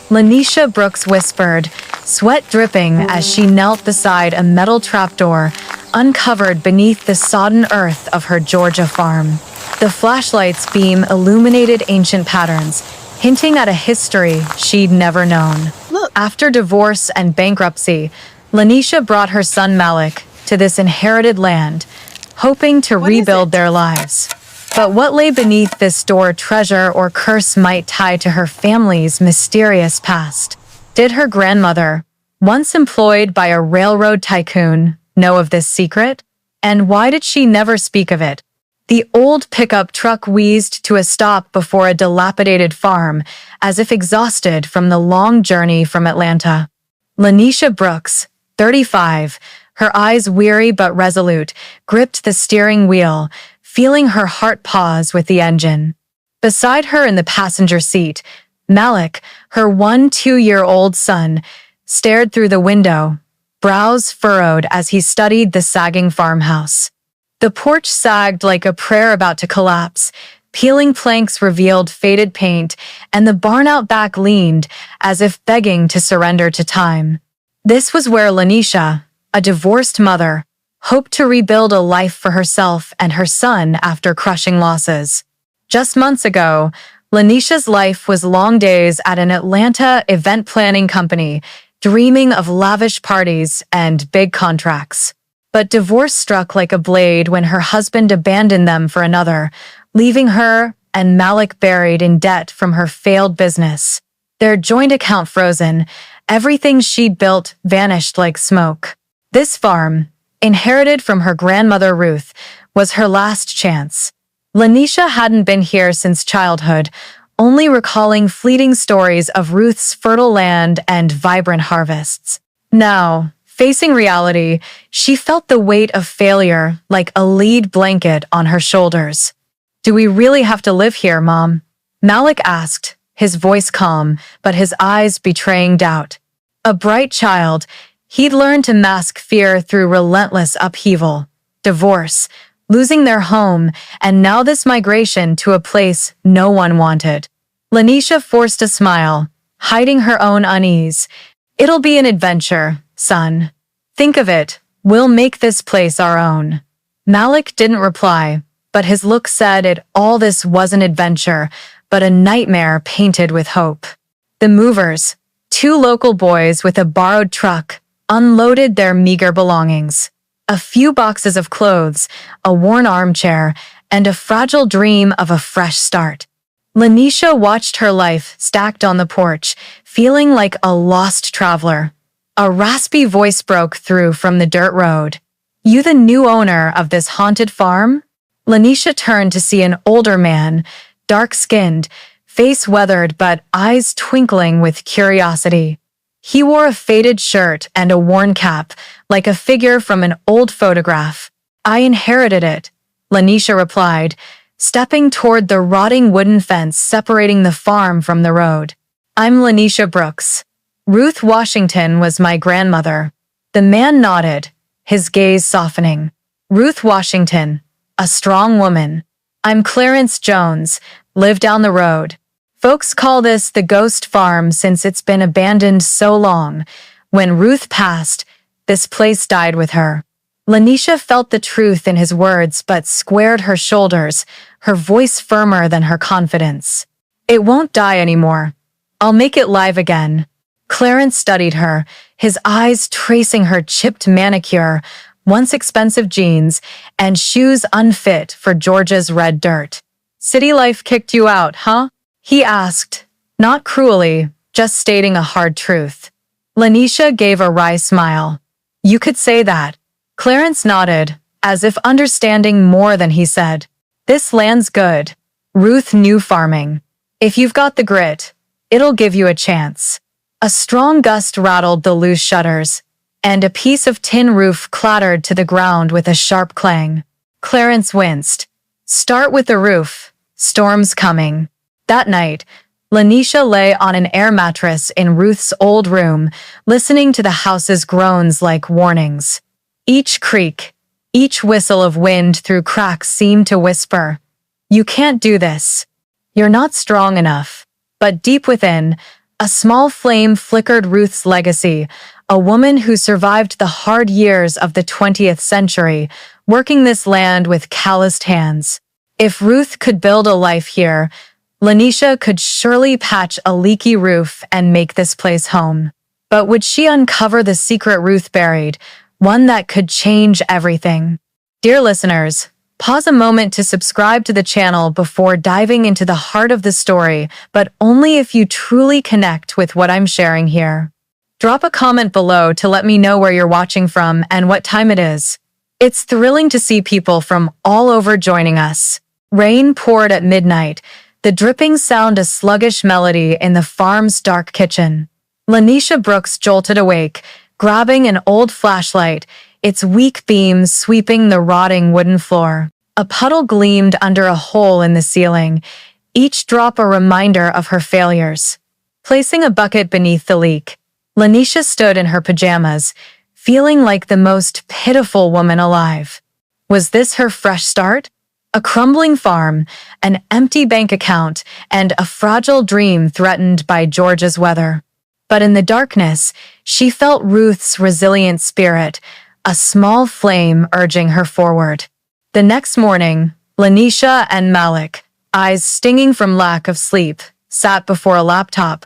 Lanisha Brooks whispered, sweat dripping as she knelt beside a metal trapdoor uncovered beneath the sodden earth of her Georgia farm. The flashlight's beam illuminated ancient patterns, hinting at a history she'd never known. Look. After divorce and bankruptcy, Lanisha brought her son Malik to this inherited land, hoping to rebuild their lives. But what lay beneath this stored treasure or curse might tie to her family's mysterious past? Did her grandmother, once employed by a railroad tycoon, know of this secret? And why did she never speak of it? The old pickup truck wheezed to a stop before a dilapidated farm, as if exhausted from the long journey from Atlanta. Lanisha Brooks, 35, her eyes weary but resolute, gripped the steering wheel, feeling her heart pause with the engine. Beside her in the passenger seat, Malik, her 2-year-old son, stared through the window, brows furrowed as he studied the sagging farmhouse. The porch sagged like a prayer about to collapse, peeling planks revealed faded paint, and the barn out back leaned as if begging to surrender to time. This was where Lanisha, a divorced mother, hoped to rebuild a life for herself and her son after crushing losses. Just months ago, Lanisha's life was long days at an Atlanta event planning company, dreaming of lavish parties and big contracts. But divorce struck like a blade when her husband abandoned them for another, leaving her and Malik buried in debt from her failed business. Their joint account frozen, everything she'd built vanished like smoke. This farm, inherited from her grandmother Ruth, was her last chance. Lanisha hadn't been here since childhood, only recalling fleeting stories of Ruth's fertile land and vibrant harvests. Now, facing reality, she felt the weight of failure like a lead blanket on her shoulders. "Do we really have to live here, Mom?" Malik asked, his voice calm, but his eyes betraying doubt. A bright child, he'd learned to mask fear through relentless upheaval, divorce, losing their home, and now this migration to a place no one wanted. Lanisha forced a smile, hiding her own unease. "It'll be an adventure, son. Think of it, we'll make this place our own." Malik didn't reply, but his look said all this wasn't adventure, but a nightmare painted with hope. The movers, 2 local boys with a borrowed truck, unloaded their meager belongings. A few boxes of clothes, a worn armchair, and a fragile dream of a fresh start. Lanisha watched her life stacked on the porch, feeling like a lost traveler. A raspy voice broke through from the dirt road. "You the new owner of this haunted farm?" Lanisha turned to see an older man, dark-skinned, face weathered but eyes twinkling with curiosity. He wore a faded shirt and a worn cap, like a figure from an old photograph. "I inherited it," Lanisha replied, stepping toward the rotting wooden fence separating the farm from the road. "I'm Lanisha Brooks. Ruth Washington was my grandmother." The man nodded, his gaze softening. "Ruth Washington, a strong woman. I'm Clarence Jones, live down the road. Folks call this the ghost farm since it's been abandoned so long. When Ruth passed, this place died with her." Lanisha felt the truth in his words but squared her shoulders, her voice firmer than her confidence. "It won't die anymore. I'll make it live again." Clarence studied her, his eyes tracing her chipped manicure, once expensive jeans, and shoes unfit for Georgia's red dirt. "City life kicked you out, huh?" he asked, not cruelly, just stating a hard truth. Lanisha gave a wry smile. "You could say that." Clarence nodded, as if understanding more than he said. "This land's good. Ruth knew farming. If you've got the grit, it'll give you a chance." A strong gust rattled the loose shutters, and a piece of tin roof clattered to the ground with a sharp clang. Clarence winced. "Start with the roof. Storm's coming." That night, Lanisha lay on an air mattress in Ruth's old room, listening to the house's groans like warnings. Each creak, each whistle of wind through cracks seemed to whisper, "You can't do this. You're not strong enough." But deep within, A small flame flickered Ruth's legacy, a woman who survived the hard years of the 20th century, working this land with calloused hands. If Ruth could build a life here, Lanisha could surely patch a leaky roof and make this place home. But would she uncover the secret Ruth buried, one that could change everything? Dear listeners, pause a moment to subscribe to the channel before diving into the heart of the story, but only if you truly connect with what I'm sharing here. Drop a comment below to let me know where you're watching from and what time it is. It's thrilling to see people from all over joining us. Rain poured at midnight, the dripping sound a sluggish melody in the farm's dark kitchen. Lanisha Brooks jolted awake, grabbing an old flashlight, its weak beams sweeping the rotting wooden floor. A puddle gleamed under a hole in the ceiling, each drop a reminder of her failures. Placing a bucket beneath the leak, Lanisha stood in her pajamas, feeling like the most pitiful woman alive. Was this her fresh start? A crumbling farm, an empty bank account, and a fragile dream threatened by Georgia's weather. But in the darkness, she felt Ruth's resilient spirit, a small flame urging her forward. The next morning, Lanisha and Malik, eyes stinging from lack of sleep, sat before a laptop,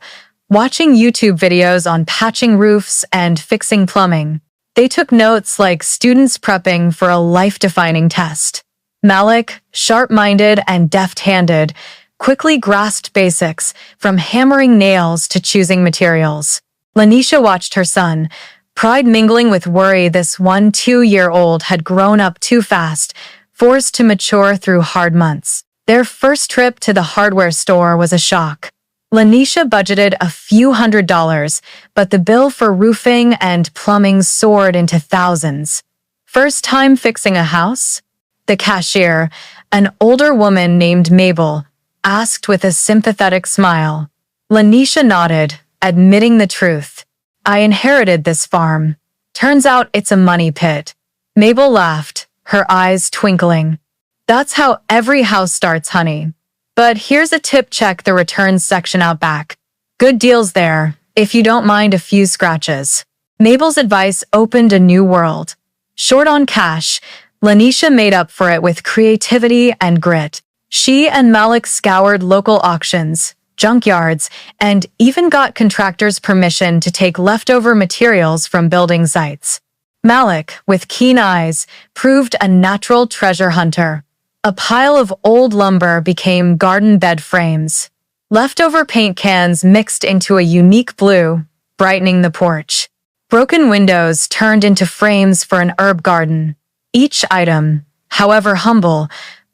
watching YouTube videos on patching roofs and fixing plumbing. They took notes like students prepping for a life-defining test. Malik, sharp-minded and deft-handed, quickly grasped basics, from hammering nails to choosing materials. Lanisha watched her son, pride mingling with worry this 2-year-old had grown up too fast, forced to mature through hard months. Their first trip to the hardware store was a shock. Lanisha budgeted a few $100s, but the bill for roofing and plumbing soared into thousands. First time fixing a house? The cashier, an older woman named Mabel, asked with a sympathetic smile. Lanisha nodded, admitting the truth. I inherited this farm. Turns out it's a money pit. Mabel laughed, her eyes twinkling. That's how every house starts, honey. But here's a tip: check the returns section out back. Good deals there, if you don't mind a few scratches. Mabel's advice opened a new world. Short on cash, Lanisha made up for it with creativity and grit. She and Malik scoured local auctions, junkyards, and even got contractors' permission to take leftover materials from building sites. Malik, with keen eyes, proved a natural treasure hunter. A pile of old lumber became garden bed frames. Leftover paint cans mixed into a unique blue, brightening the porch. Broken windows turned into frames for an herb garden. Each item, however humble,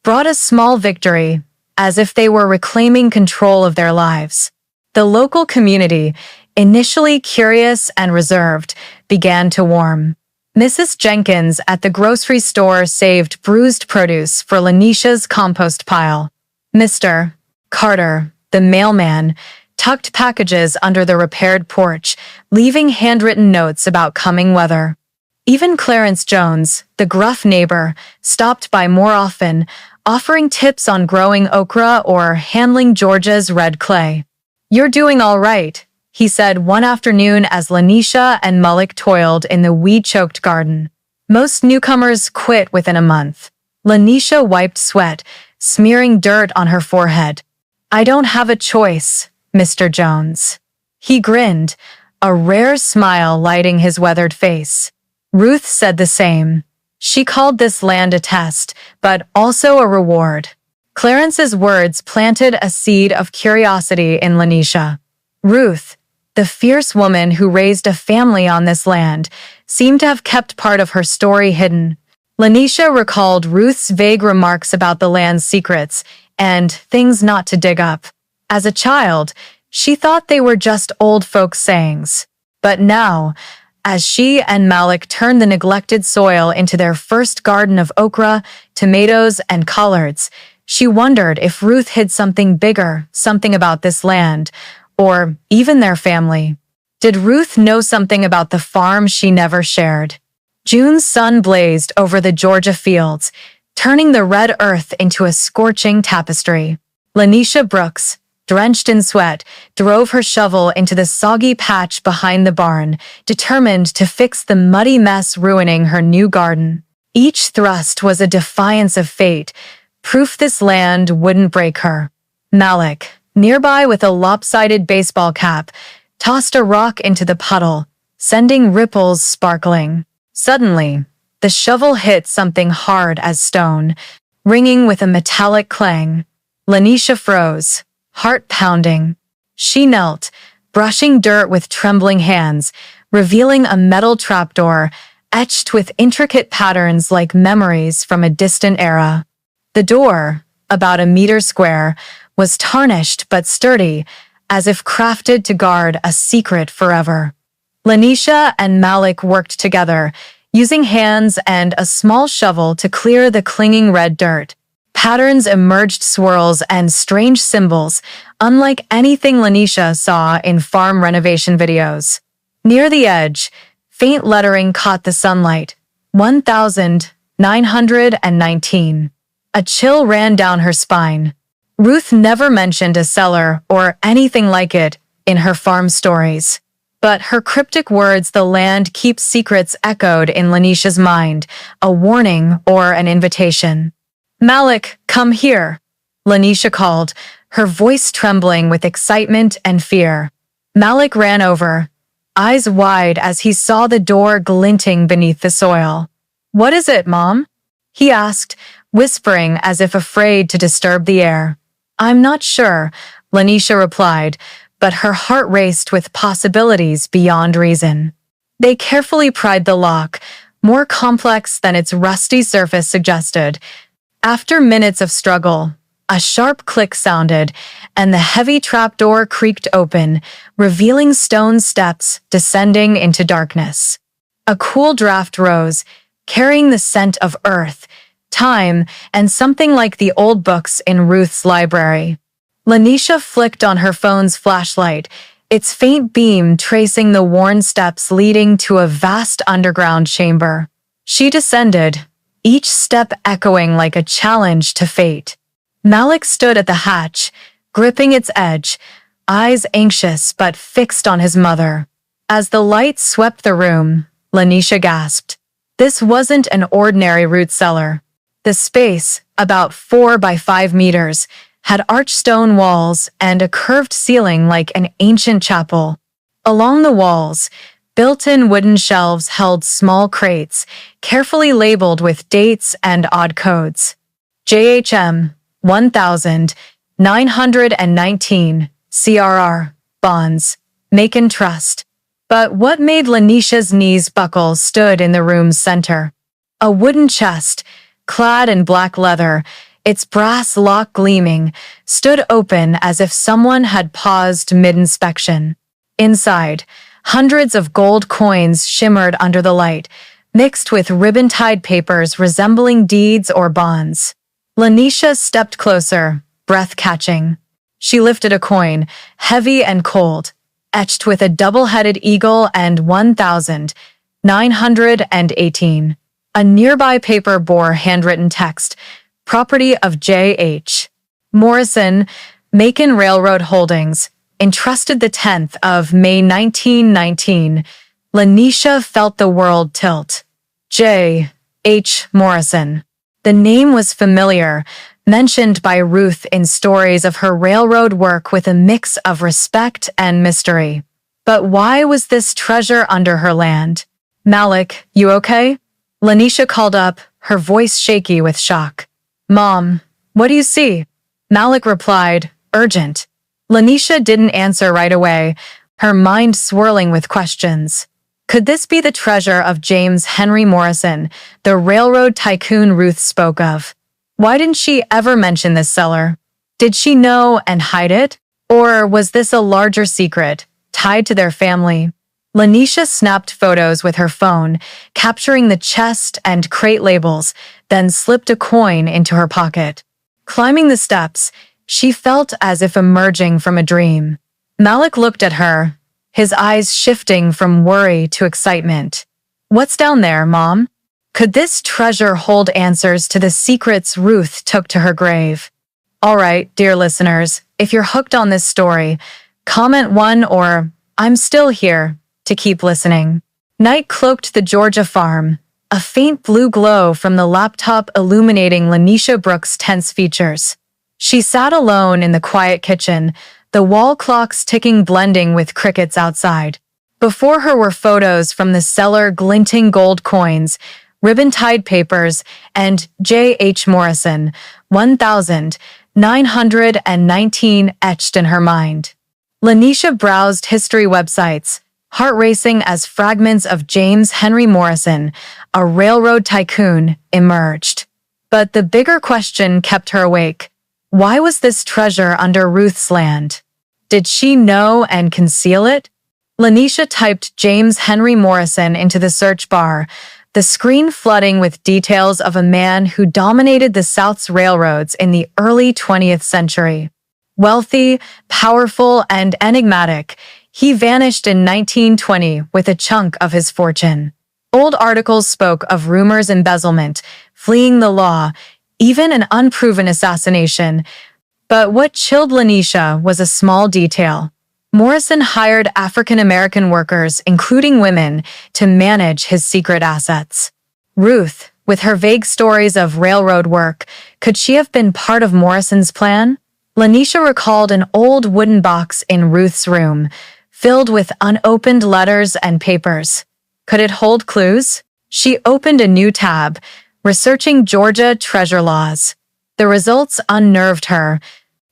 brought a small victory, as if they were reclaiming control of their lives. The local community, initially curious and reserved, began to warm. Mrs. Jenkins at the grocery store saved bruised produce for Lanisha's compost pile. Mr. Carter, the mailman, tucked packages under the repaired porch, leaving handwritten notes about coming weather. Even Clarence Jones, the gruff neighbor, stopped by more often, offering tips on growing okra or handling Georgia's red clay. You're doing all right, he said one afternoon as Lanisha and Malik toiled in the weed-choked garden. Most newcomers quit within a month. Lanisha wiped sweat, smearing dirt on her forehead. I don't have a choice, Mr. Jones. He grinned, a rare smile lighting his weathered face. Ruth said the same. She called this land a test, but also a reward. Clarence's words planted a seed of curiosity in Lanisha. Ruth, the fierce woman who raised a family on this land, seemed to have kept part of her story hidden. Lanisha recalled Ruth's vague remarks about the land's secrets and things not to dig up. As a child, she thought they were just old folks' sayings. But now, as she and Malik turned the neglected soil into their first garden of okra, tomatoes, and collards, she wondered if Ruth hid something bigger, something about this land, or even their family. Did Ruth know something about the farm she never shared? June's sun blazed over the Georgia fields, turning the red earth into a scorching tapestry. Lanisha Brooks, drenched in sweat, drove her shovel into the soggy patch behind the barn, determined to fix the muddy mess ruining her new garden. Each thrust was a defiance of fate, proof this land wouldn't break her. Malik, nearby with a lopsided baseball cap, tossed a rock into the puddle, sending ripples sparkling. Suddenly, the shovel hit something hard as stone, ringing with a metallic clang. Lanisha froze, heart pounding. She knelt, brushing dirt with trembling hands, revealing a metal trapdoor etched with intricate patterns like memories from a distant era. The door, about a meter square, was tarnished but sturdy, as if crafted to guard a secret forever. Lanisha and Malik worked together, using hands and a small shovel to clear the clinging red dirt. Patterns emerged, swirls and strange symbols, unlike anything Lanisha saw in farm renovation videos. Near the edge, faint lettering caught the sunlight. 1919. A chill ran down her spine. Ruth never mentioned a cellar or anything like it in her farm stories. But her cryptic words, "the land keeps secrets," echoed in Lanisha's mind, a warning or an invitation. "Malik, come here," Lanisha called, her voice trembling with excitement and fear. Malik ran over, eyes wide as he saw the door glinting beneath the soil. "What is it, Mom?" he asked, whispering as if afraid to disturb the air. "I'm not sure," Lanisha replied, but her heart raced with possibilities beyond reason. They carefully pried the lock, more complex than its rusty surface suggested. After minutes of struggle, a sharp click sounded, and the heavy trapdoor creaked open, revealing stone steps descending into darkness. A cool draft rose, carrying the scent of earth, time, and something like the old books in Ruth's library. Lanisha flicked on her phone's flashlight, its faint beam tracing the worn steps leading to a vast underground chamber. She descended, each step echoing like a challenge to fate. Malik stood at the hatch, gripping its edge, eyes anxious but fixed on his mother. As the light swept the room, Lanisha gasped. This wasn't an ordinary root cellar. The space, about 4 by 5 meters, had arched stone walls and a curved ceiling like an ancient chapel. Along the walls, built-in wooden shelves held small crates, carefully labeled with dates and odd codes. JHM 1919 CRR bonds, Macon Trust. But what made Lanisha's knees buckle stood in the room's center. A wooden chest, clad in black leather, its brass lock gleaming, stood open as if someone had paused mid-inspection. Inside, hundreds of gold coins shimmered under the light, mixed with ribbon-tied papers resembling deeds or bonds. Lanisha stepped closer, breath catching. She lifted a coin, heavy and cold, etched with a double-headed eagle and 1918. A nearby paper bore handwritten text, property of J.H. Morrison, Macon Railroad Holdings, entrusted the 10th of May 1919. Lanisha felt the world tilt. J.H. Morrison. The name was familiar, mentioned by Ruth in stories of her railroad work with a mix of respect and mystery. But why was this treasure under her land? "Malik, you okay?" Lanisha called up, her voice shaky with shock. "Mom, what do you see?" Malik replied, urgent. Lanisha didn't answer right away, her mind swirling with questions. Could this be the treasure of James Henry Morrison, the railroad tycoon Ruth spoke of? Why didn't she ever mention this cellar? Did she know and hide it? Or was this a larger secret, tied to their family? Lanisha snapped photos with her phone, capturing the chest and crate labels, then slipped a coin into her pocket. Climbing the steps, she felt as if emerging from a dream. Malik looked at her, his eyes shifting from worry to excitement. "What's down there, Mom?" Could this treasure hold answers to the secrets Ruth took to her grave? All right, dear listeners, if you're hooked on this story, comment one or I'm still here to keep listening. Night cloaked the Georgia farm, a faint blue glow from the laptop illuminating Lanisha Brooks' tense features. She sat alone in the quiet kitchen, the wall clocks ticking blending with crickets outside. Before her were photos from the cellar, glinting gold coins, ribbon-tied papers, and J.H. Morrison, 1919 etched in her mind. Lanisha browsed history websites, heart racing as fragments of James Henry Morrison, a railroad tycoon, emerged. But the bigger question kept her awake. Why was this treasure under Ruth's land? Did she know and conceal it? Lanisha typed James Henry Morrison into the search bar, the screen flooding with details of a man who dominated the South's railroads in the early 20th century. Wealthy, powerful, and enigmatic, he vanished in 1920 with a chunk of his fortune. Old articles spoke of rumors embezzlement, fleeing the law, even an unproven assassination. But what chilled Lanisha was a small detail. Morrison hired African-American workers, including women, to manage his secret assets. Ruth, with her vague stories of railroad work, could she have been part of Morrison's plan? Lanisha recalled an old wooden box in Ruth's room, filled with unopened letters and papers. Could it hold clues? She opened a new tab, researching Georgia treasure laws. The results unnerved her.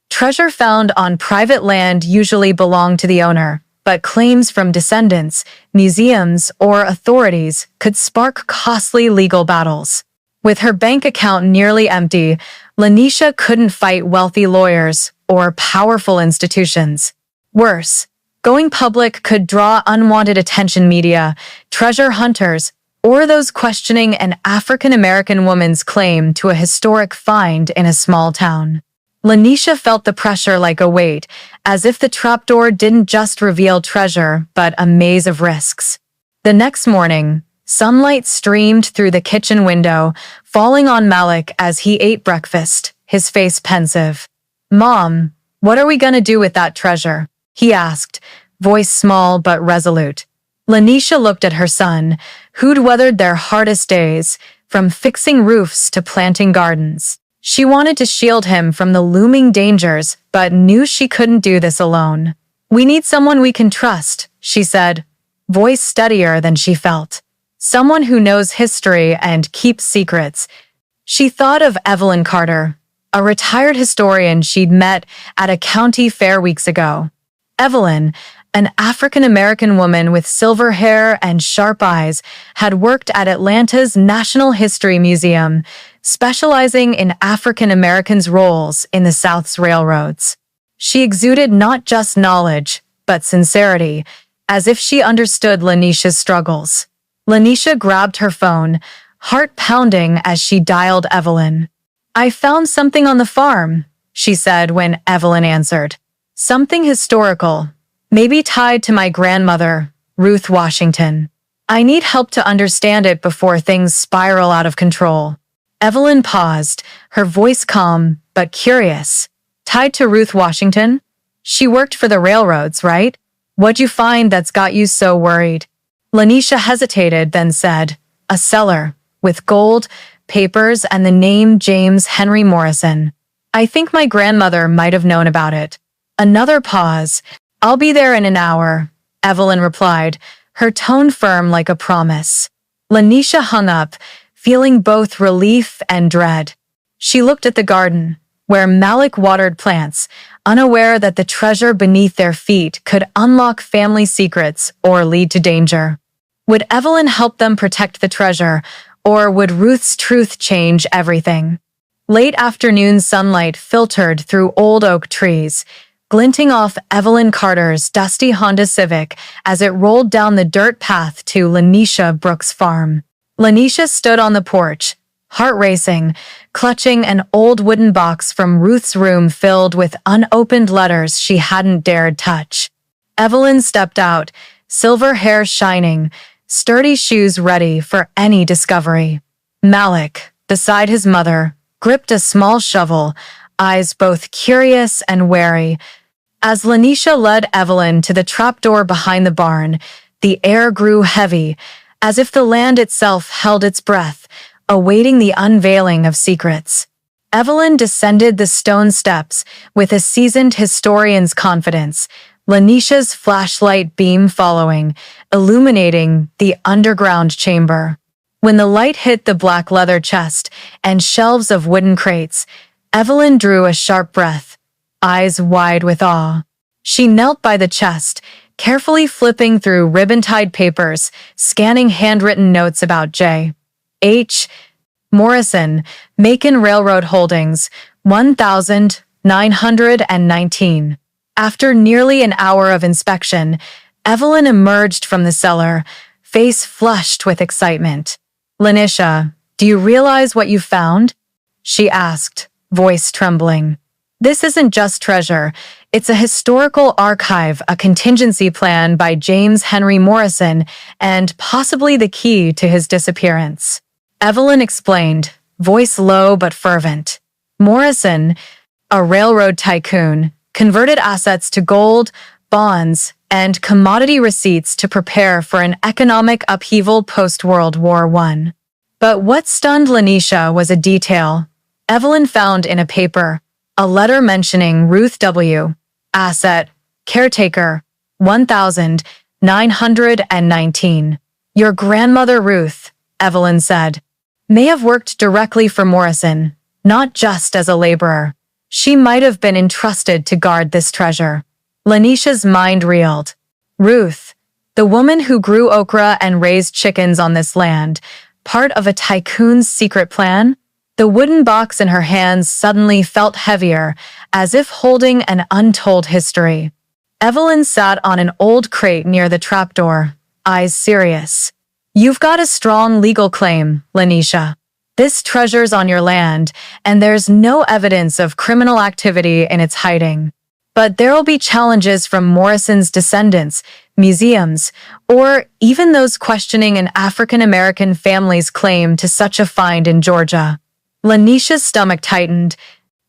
Treasure found on private land usually belonged to the owner, but claims from descendants, museums, or authorities could spark costly legal battles. With her bank account nearly empty, Lanisha couldn't fight wealthy lawyers or powerful institutions. Worse, going public could draw unwanted attention: media, treasure hunters, or those questioning an African-American woman's claim to a historic find in a small town. Lanisha felt the pressure like a weight, as if the trapdoor didn't just reveal treasure, but a maze of risks. The next morning, sunlight streamed through the kitchen window, falling on Malik as he ate breakfast, his face pensive. "Mom, what are we gonna do with that treasure?" he asked, voice small but resolute. Lanisha looked at her son, who'd weathered their hardest days, from fixing roofs to planting gardens. She wanted to shield him from the looming dangers, but knew she couldn't do this alone. "We need someone we can trust," she said, voice steadier than she felt. "Someone who knows history and keeps secrets." She thought of Evelyn Carter, a retired historian she'd met at a county fair weeks ago. Evelyn, an African-American woman with silver hair and sharp eyes, had worked at Atlanta's National History Museum, specializing in African Americans' roles in the South's railroads. She exuded not just knowledge, but sincerity, as if she understood Lanisha's struggles. Lanisha grabbed her phone, heart pounding as she dialed Evelyn. "I found something on the farm," she said when Evelyn answered. "Something historical, maybe tied to my grandmother, Ruth Washington. I need help to understand it before things spiral out of control." Evelyn paused, her voice calm but curious. "Tied to Ruth Washington? She worked for the railroads, right? What'd you find that's got you so worried?" Lanisha hesitated, then said, "A cellar, with gold, papers, and the name James Henry Morrison. I think my grandmother might have known about it." Another pause. "I'll be there in an hour," Evelyn replied, her tone firm like a promise. Lanisha hung up, feeling both relief and dread. She looked at the garden, where Malik watered plants, unaware that the treasure beneath their feet could unlock family secrets or lead to danger. Would Evelyn help them protect the treasure, or would Ruth's truth change everything? Late afternoon sunlight filtered through old oak trees, glinting off Evelyn Carter's dusty Honda Civic as it rolled down the dirt path to Lanisha Brooks' farm. Lanisha stood on the porch, heart racing, clutching an old wooden box from Ruth's room filled with unopened letters she hadn't dared touch. Evelyn stepped out, silver hair shining, sturdy shoes ready for any discovery. Malik, beside his mother, gripped a small shovel, eyes both curious and wary. As Lanisha led Evelyn to the trapdoor behind the barn, the air grew heavy, as if the land itself held its breath, awaiting the unveiling of secrets. Evelyn descended the stone steps with a seasoned historian's confidence, Lanisha's flashlight beam following, illuminating the underground chamber. When the light hit the black leather chest and shelves of wooden crates, Evelyn drew a sharp breath, eyes wide with awe. She knelt by the chest, carefully flipping through ribbon-tied papers, scanning handwritten notes about J. H. Morrison, Macon Railroad Holdings, 1919. After nearly an hour of inspection, Evelyn emerged from the cellar, face flushed with excitement. "Lanisha, do you realize what you found?" she asked, voice trembling. "This isn't just treasure. It's a historical archive, a contingency plan by James Henry Morrison, and possibly the key to his disappearance." Evelyn explained, voice low but fervent. Morrison, a railroad tycoon, converted assets to gold, bonds, and commodity receipts to prepare for an economic upheaval post-World War I. But what stunned Lanisha was a detail Evelyn found in a paper, a letter mentioning Ruth W. Asset, caretaker, 1919. "Your grandmother Ruth," Evelyn said, "may have worked directly for Morrison, not just as a laborer. She might have been entrusted to guard this treasure." Lanisha's mind reeled. Ruth, the woman who grew okra and raised chickens on this land, part of a tycoon's secret plan? The wooden box in her hands suddenly felt heavier, as if holding an untold history. Evelyn sat on an old crate near the trapdoor, eyes serious. "You've got a strong legal claim, Lanisha. This treasure's on your land, and there's no evidence of criminal activity in its hiding. But there'll be challenges from Morrison's descendants, museums, or even those questioning an African-American family's claim to such a find in Georgia." Lanisha's stomach tightened.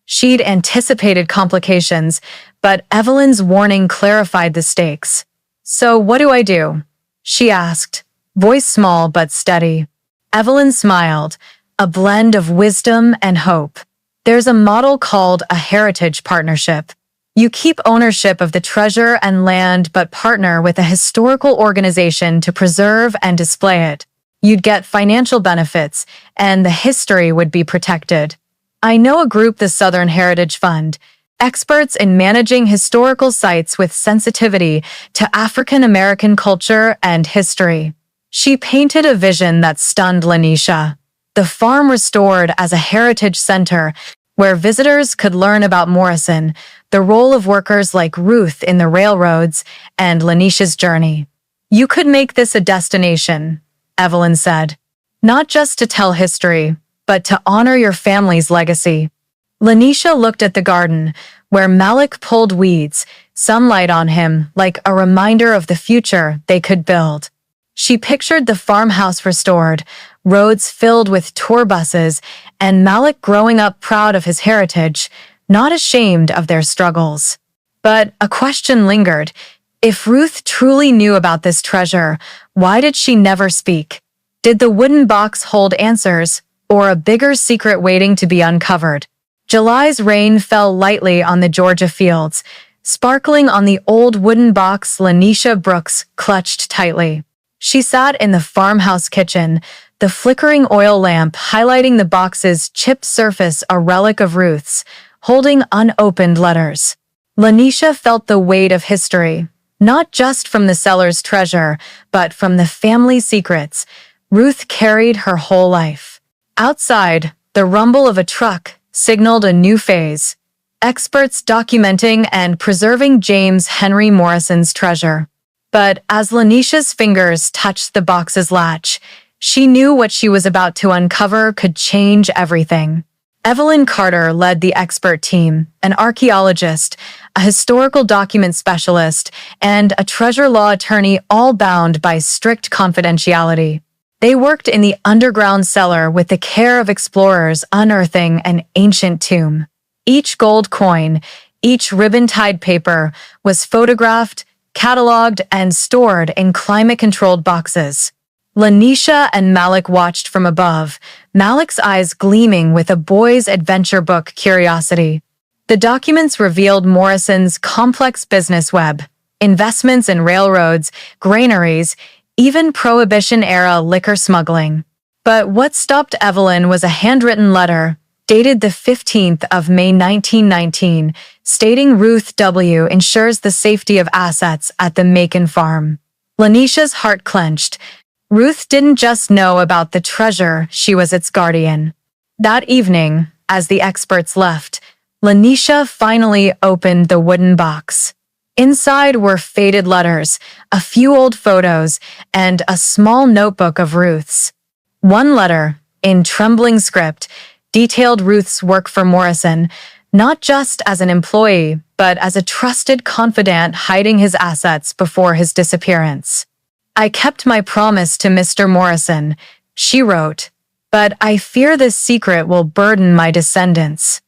She'd anticipated complications, but Evelyn's warning clarified the stakes. "So what do I do?" she asked, voice small but steady. Evelyn smiled, a blend of wisdom and hope. "There's a model called a heritage partnership. You keep ownership of the treasure and land but partner with a historical organization to preserve and display it. You'd get financial benefits, and the history would be protected. I know a group, the Southern Heritage Fund, experts in managing historical sites with sensitivity to African American culture and history." She painted a vision that stunned Lanisha. The farm restored as a heritage center where visitors could learn about Morrison, the role of workers like Ruth in the railroads, and Lanisha's journey. "You could make this a destination," Evelyn said. "Not just to tell history, but to honor your family's legacy." Lanisha looked at the garden, where Malik pulled weeds, sunlight on him like a reminder of the future they could build. She pictured the farmhouse restored, roads filled with tour buses, and Malik growing up proud of his heritage, not ashamed of their struggles. But a question lingered. If Ruth truly knew about this treasure, why did she never speak? Did the wooden box hold answers, or a bigger secret waiting to be uncovered? July's rain fell lightly on the Georgia fields, sparkling on the old wooden box Lanisha Brooks clutched tightly. She sat in the farmhouse kitchen, the flickering oil lamp highlighting the box's chipped surface, a relic of Ruth's, holding unopened letters. Lanisha felt the weight of history, not just from the seller's treasure, but from the family secrets Ruth carried her whole life. Outside, the rumble of a truck signaled a new phase, experts documenting and preserving James Henry Morrison's treasure. But as Lanisha's fingers touched the box's latch, she knew what she was about to uncover could change everything. Evelyn Carter led the expert team, an archaeologist, a historical document specialist, and a treasure law attorney, all bound by strict confidentiality. They worked in the underground cellar with the care of explorers unearthing an ancient tomb. Each gold coin, each ribbon-tied paper was photographed, cataloged, and stored in climate-controlled boxes. Lanisha and Malik watched from above, Malik's eyes gleaming with a boy's adventure book curiosity. The documents revealed Morrison's complex business web, investments in railroads, granaries, even Prohibition-era liquor smuggling. But what stopped Evelyn was a handwritten letter, dated the 15th of May 1919, stating Ruth W. ensures the safety of assets at the Macon farm. Lanisha's heart clenched. Ruth didn't just know about the treasure, she was its guardian. That evening, as the experts left, Lanisha finally opened the wooden box. Inside were faded letters, a few old photos, and a small notebook of Ruth's. One letter, in trembling script, detailed Ruth's work for Morrison, not just as an employee, but as a trusted confidant hiding his assets before his disappearance. "I kept my promise to Mr. Morrison," she wrote, "but I fear this secret will burden my descendants."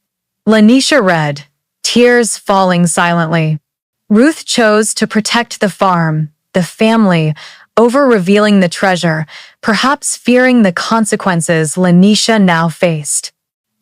Lanisha read, tears falling silently. Ruth chose to protect the farm, the family, over revealing the treasure, perhaps fearing the consequences Lanisha now faced.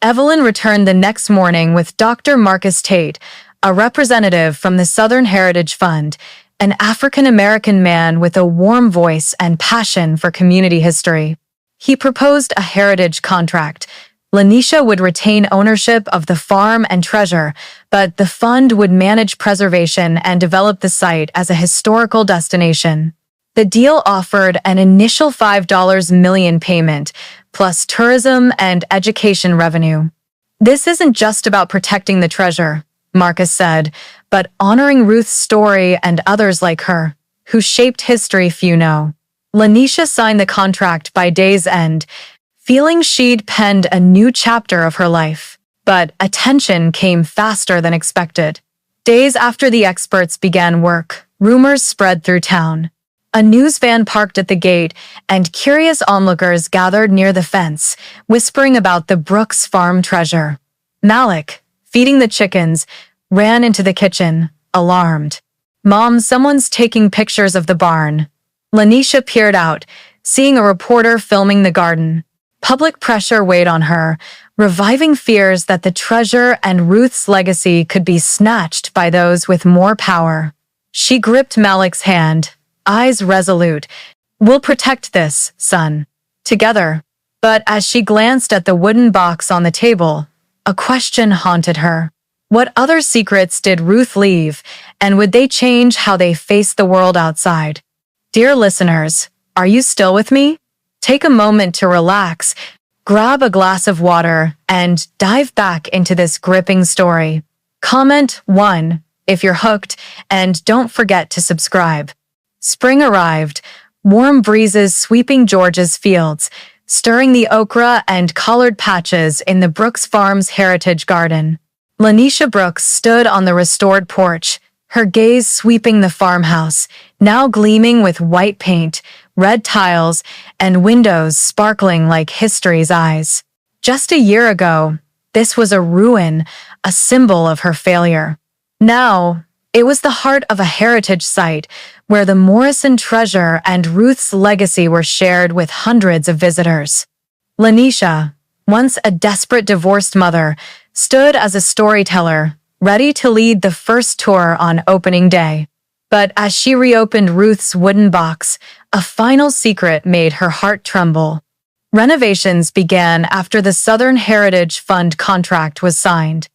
Evelyn returned the next morning with Dr. Marcus Tate, a representative from the Southern Heritage Fund, an African-American man with a warm voice and passion for community history. He proposed a heritage contract. Lanisha would retain ownership of the farm and treasure, but the fund would manage preservation and develop the site as a historical destination. The deal offered an initial $5 million payment, plus tourism and education revenue. "This isn't just about protecting the treasure," Marcus said, "but honoring Ruth's story and others like her, who shaped history few know." Lanisha signed the contract by day's end, feeling she'd penned a new chapter of her life. But attention came faster than expected. Days after the experts began work, rumors spread through town. A news van parked at the gate, and curious onlookers gathered near the fence, whispering about the Brooks farm treasure. Malik, feeding the chickens, ran into the kitchen, alarmed. "Mom, someone's taking pictures of the barn." Lanisha peered out, seeing a reporter filming the garden. Public pressure weighed on her, reviving fears that the treasure and Ruth's legacy could be snatched by those with more power. She gripped Malik's hand, eyes resolute. "We'll protect this, son. Together." But as she glanced at the wooden box on the table, a question haunted her. What other secrets did Ruth leave, and would they change how they faced the world outside? Dear listeners, are you still with me? Take a moment to relax, grab a glass of water, and dive back into this gripping story. Comment 1 if you're hooked, and don't forget to subscribe. Spring arrived, warm breezes sweeping Georgia's fields, stirring the okra and collard patches in the Brooks Farm's heritage garden. Lanisha Brooks stood on the restored porch, her gaze sweeping the farmhouse, now gleaming with white paint, red tiles, and windows sparkling like history's eyes. Just a year ago, this was a ruin, a symbol of her failure. Now, it was the heart of a heritage site where the Morrison treasure and Ruth's legacy were shared with hundreds of visitors. Lanisha, once a desperate divorced mother, stood as a storyteller, ready to lead the first tour on opening day. But as she reopened Ruth's wooden box, a final secret made her heart tremble. Renovations began after the Southern Heritage Fund contract was signed.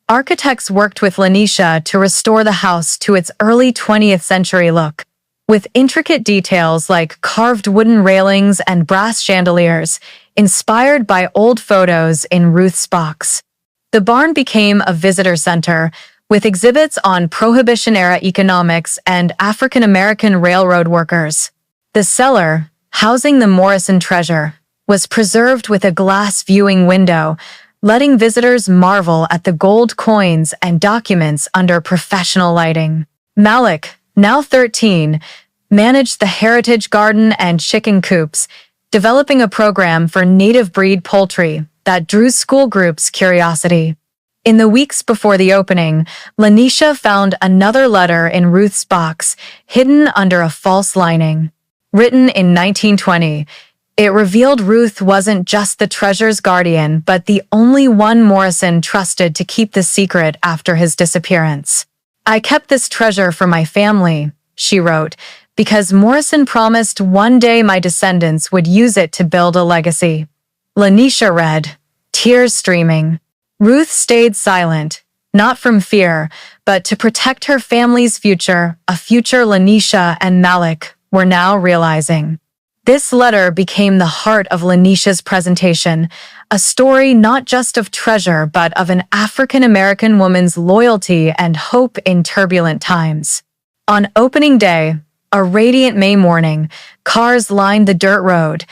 Architects worked with Lanisha to restore the house to its early 20th century look, with intricate details like carved wooden railings and brass chandeliers, inspired by old photos in Ruth's box. The barn became a visitor center, with exhibits on Prohibition-era economics and African-American railroad workers. The cellar, housing the Morrison treasure, was preserved with a glass viewing window, letting visitors marvel at the gold coins and documents under professional lighting. Malik, now 13, managed the heritage garden and chicken coops, developing a program for native breed poultry that drew school groups' curiosity. In the weeks before the opening, Lanisha found another letter in Ruth's box, hidden under a false lining. Written in 1920, it revealed Ruth wasn't just the treasure's guardian, but the only one Morrison trusted to keep the secret after his disappearance. "I kept this treasure for my family," she wrote, "because Morrison promised one day my descendants would use it to build a legacy." Lanisha read, tears streaming. Ruth stayed silent, not from fear, but to protect her family's future, a future Lanisha and Malik were now realizing. This letter became the heart of Lanisha's presentation, a story not just of treasure but of an African-American woman's loyalty and hope in turbulent times. On opening day, a radiant May morning, cars lined the dirt road,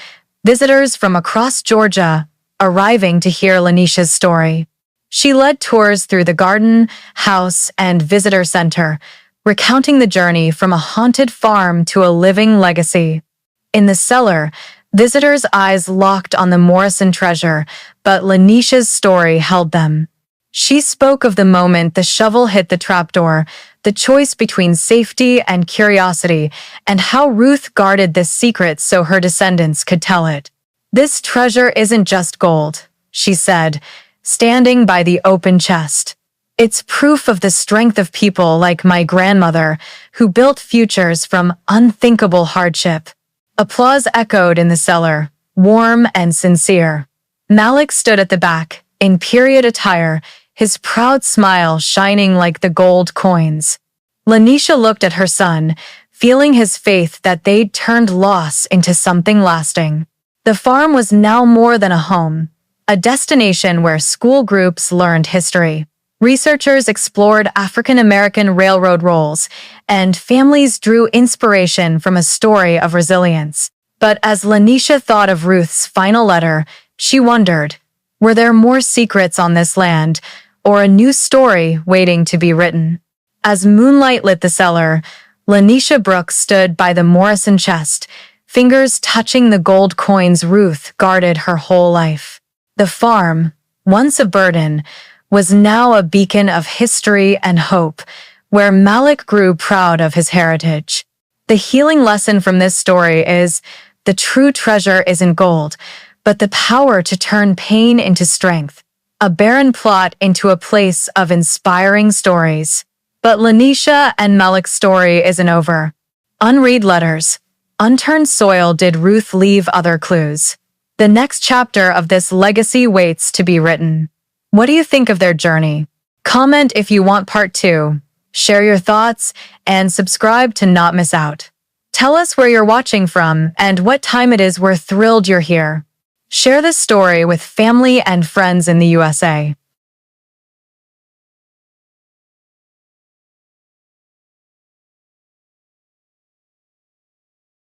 visitors from across Georgia arriving to hear Lanisha's story. She led tours through the garden, house, and visitor center, recounting the journey from a haunted farm to a living legacy. In the cellar, visitors' eyes locked on the Morrison treasure, but Lanisha's story held them. She spoke of the moment the shovel hit the trapdoor, the choice between safety and curiosity, and how Ruth guarded this secret so her descendants could tell it. "This treasure isn't just gold," she said, standing by the open chest. "It's proof of the strength of people like my grandmother, who built futures from unthinkable hardship." Applause echoed in the cellar, warm and sincere. Malik stood at the back, in period attire, his proud smile shining like the gold coins. Lanisha looked at her son, feeling his faith that they'd turned loss into something lasting. The farm was now more than a home, a destination where school groups learned history. Researchers explored African-American railroad roles, and families drew inspiration from a story of resilience. But as Lanisha thought of Ruth's final letter, she wondered, were there more secrets on this land, or a new story waiting to be written? As moonlight lit the cellar, Lanisha Brooks stood by the Morrison chest, fingers touching the gold coins Ruth guarded her whole life. The farm, once a burden, was now a beacon of history and hope, where Malik grew proud of his heritage. The healing lesson from this story is, the true treasure isn't gold, but the power to turn pain into strength, a barren plot into a place of inspiring stories. But Lanisha and Malik's story isn't over. Unread letters, unturned soil. Did Ruth leave other clues? The next chapter of this legacy waits to be written. What do you think of their journey? Comment if you want part 2. Share your thoughts and subscribe to not miss out. Tell us where you're watching from and what time it is. We're thrilled you're here. Share this story with family and friends in the USA.